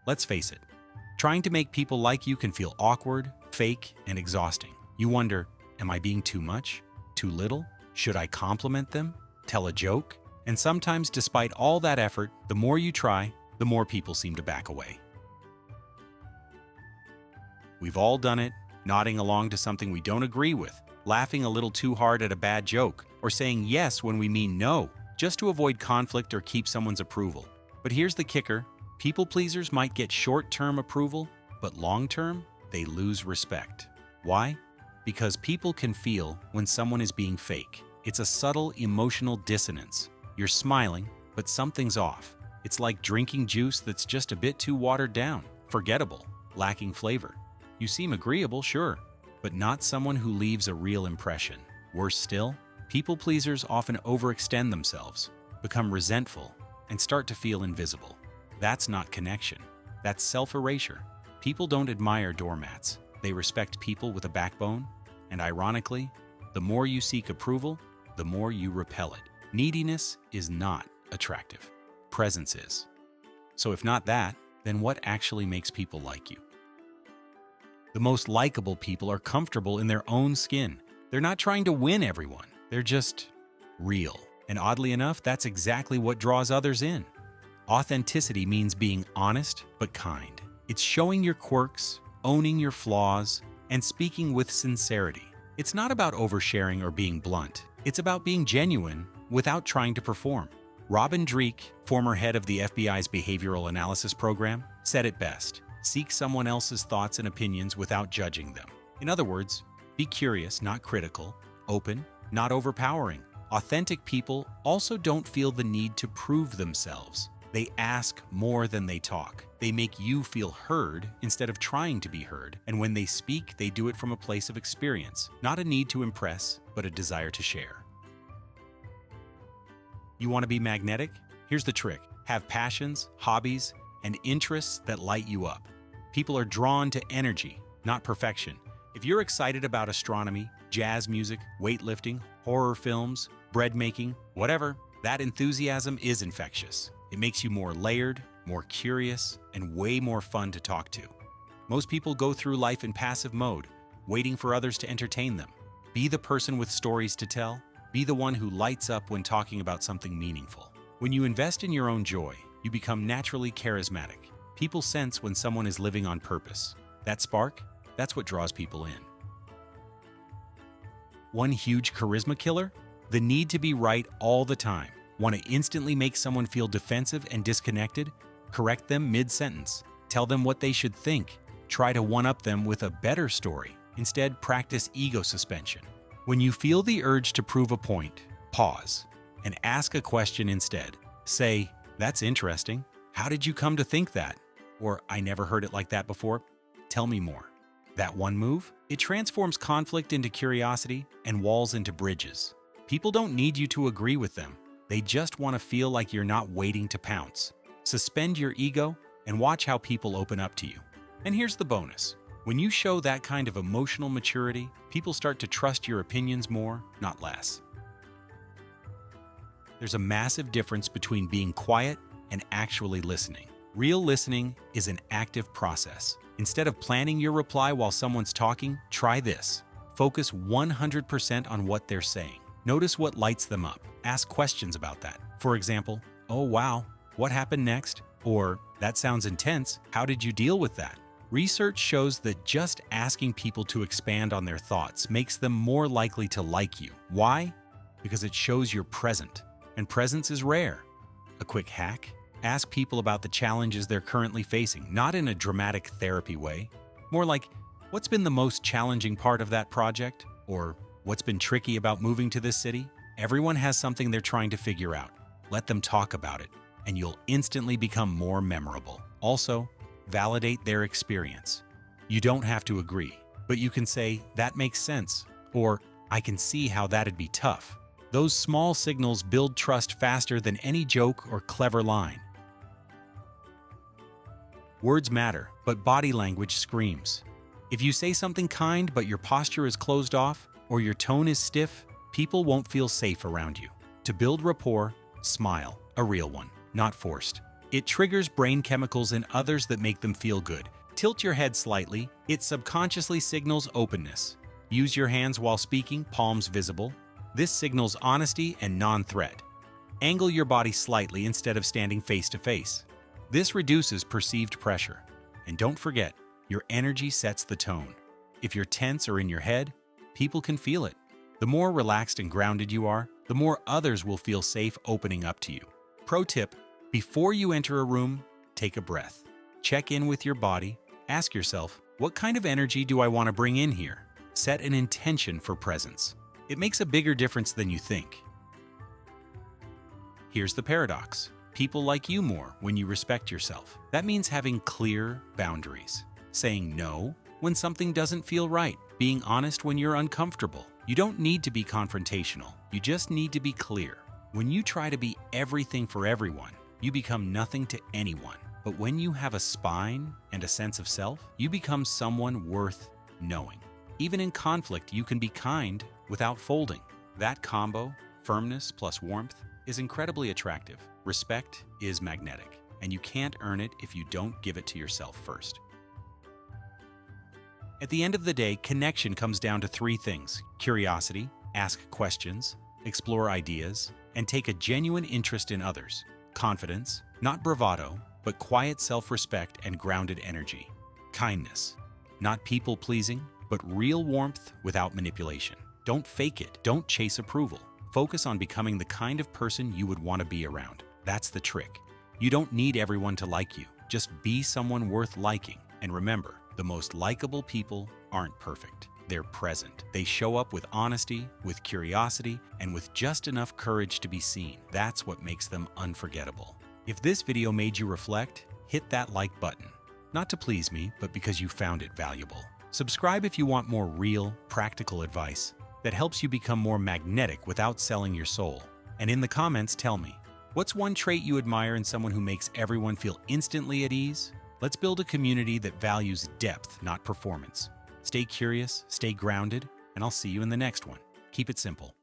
Let's face it, trying to make people like you can feel awkward, fake, and exhausting. You wonder, am I being too much? Too little? Should I compliment them? Tell a joke? And sometimes, despite all that effort, the more you try, the more people seem to back away. We've all done it, nodding along to something we don't agree with, laughing a little too hard at a bad joke, or saying yes when we mean no, just to avoid conflict or keep someone's approval. But here's the kicker. People pleasers might get short-term approval, but long-term, they lose respect. Why? Because people can feel when someone is being fake. It's a subtle emotional dissonance. You're smiling, but something's off. It's like drinking juice that's just a bit too watered down, forgettable, lacking flavor. You seem agreeable, sure, but not someone who leaves a real impression. Worse still, people pleasers often overextend themselves, become resentful, and start to feel invisible. That's not connection. That's self-erasure. People don't admire doormats. They respect people with a backbone, and ironically, the more you seek approval, the more you repel it. Neediness is not attractive. Presence is. So if not that, then what actually makes people like you? The most likable people are comfortable in their own skin. They're not trying to win everyone. They're just real. And oddly enough, that's exactly what draws others in. Authenticity means being honest but kind. It's showing your quirks, owning your flaws, and speaking with sincerity. It's not about oversharing or being blunt. It's about being genuine without trying to perform. Robin Dreeke, former head of the FBI's behavioral analysis program, said it best: seek someone else's thoughts and opinions without judging them. In other words, be curious, not critical, open, not overpowering. Authentic people also don't feel the need to prove themselves. They ask more than they talk. They make you feel heard instead of trying to be heard. And when they speak, they do it from a place of experience, not a need to impress, but a desire to share. You want to be magnetic? Here's the trick. Have passions, hobbies, and interests that light you up. People are drawn to energy, not perfection. If you're excited about astronomy, jazz music, weightlifting, horror films, bread making, whatever, that enthusiasm is infectious. It makes you more layered, more curious, and way more fun to talk to. Most people go through life in passive mode, waiting for others to entertain them. Be the person with stories to tell. Be the one who lights up when talking about something meaningful. When you invest in your own joy, you become naturally charismatic. People sense when someone is living on purpose. That spark, that's what draws people in. One huge charisma killer? The need to be right all the time. Want to instantly make someone feel defensive and disconnected? Correct them mid-sentence. Tell them what they should think. Try to one-up them with a better story. Instead, practice ego suspension. When you feel the urge to prove a point, pause and ask a question instead. Say, "That's interesting. How did you come to think that?" Or, "I never heard it like that before. Tell me more." That one move, it transforms conflict into curiosity and walls into bridges. People don't need you to agree with them. They just want to feel like you're not waiting to pounce. Suspend your ego and watch how people open up to you. And here's the bonus. When you show that kind of emotional maturity, people start to trust your opinions more, not less. There's a massive difference between being quiet and actually listening. Real listening is an active process. Instead of planning your reply while someone's talking, try this. Focus 100% on what they're saying. Notice what lights them up. Ask questions about that. For example, "Oh wow, what happened next?" Or, "That sounds intense. How did you deal with that?" Research shows that just asking people to expand on their thoughts makes them more likely to like you. Why? Because it shows you're present, and presence is rare. A quick hack? Ask people about the challenges they're currently facing, not in a dramatic therapy way. More like, "What's been the most challenging part of that project?" Or, "What's been tricky about moving to this city?" Everyone has something they're trying to figure out. Let them talk about it, and you'll instantly become more memorable. Also, validate their experience. You don't have to agree, but you can say, "That makes sense," or "I can see how that'd be tough." Those small signals build trust faster than any joke or clever line. Words matter, but body language screams. If you say something kind but your posture is closed off or your tone is stiff, people won't feel safe around you. To build rapport, smile, a real one, not forced. It triggers brain chemicals in others that make them feel good. Tilt your head slightly. It subconsciously signals openness. Use your hands while speaking, palms visible. This signals honesty and non-threat. Angle your body slightly instead of standing face to face. This reduces perceived pressure. And don't forget, your energy sets the tone. If you're tense or in your head, people can feel it. The more relaxed and grounded you are, the more others will feel safe opening up to you. Pro tip, before you enter a room, take a breath. Check in with your body. Ask yourself, what kind of energy do I want to bring in here? Set an intention for presence. It makes a bigger difference than you think. Here's the paradox. People like you more when you respect yourself. That means having clear boundaries. Saying no when something doesn't feel right. Being honest when you're uncomfortable. You don't need to be confrontational. You just need to be clear. When you try to be everything for everyone, you become nothing to anyone. But when you have a spine and a sense of self, you become someone worth knowing. Even in conflict, you can be kind without folding. That combo, firmness plus warmth, is incredibly attractive. Respect is magnetic, and you can't earn it if you don't give it to yourself first. At the end of the day, connection comes down to three things: curiosity, ask questions, explore ideas, and take a genuine interest in others. Confidence, not bravado, but quiet self-respect and grounded energy. Kindness, not people-pleasing, but real warmth without manipulation. Don't fake it. Don't chase approval. Focus on becoming the kind of person you would want to be around. That's the trick. You don't need everyone to like you. Just be someone worth liking. And remember, the most likable people aren't perfect. They're present. They show up with honesty, with curiosity, and with just enough courage to be seen. That's what makes them unforgettable. If this video made you reflect, hit that like button. Not to please me, but because you found it valuable. Subscribe if you want more real, practical advice that helps you become more magnetic without selling your soul. And in the comments, tell me, what's one trait you admire in someone who makes everyone feel instantly at ease? Let's build a community that values depth, not performance. Stay curious, stay grounded, and I'll see you in the next one. Keep it simple.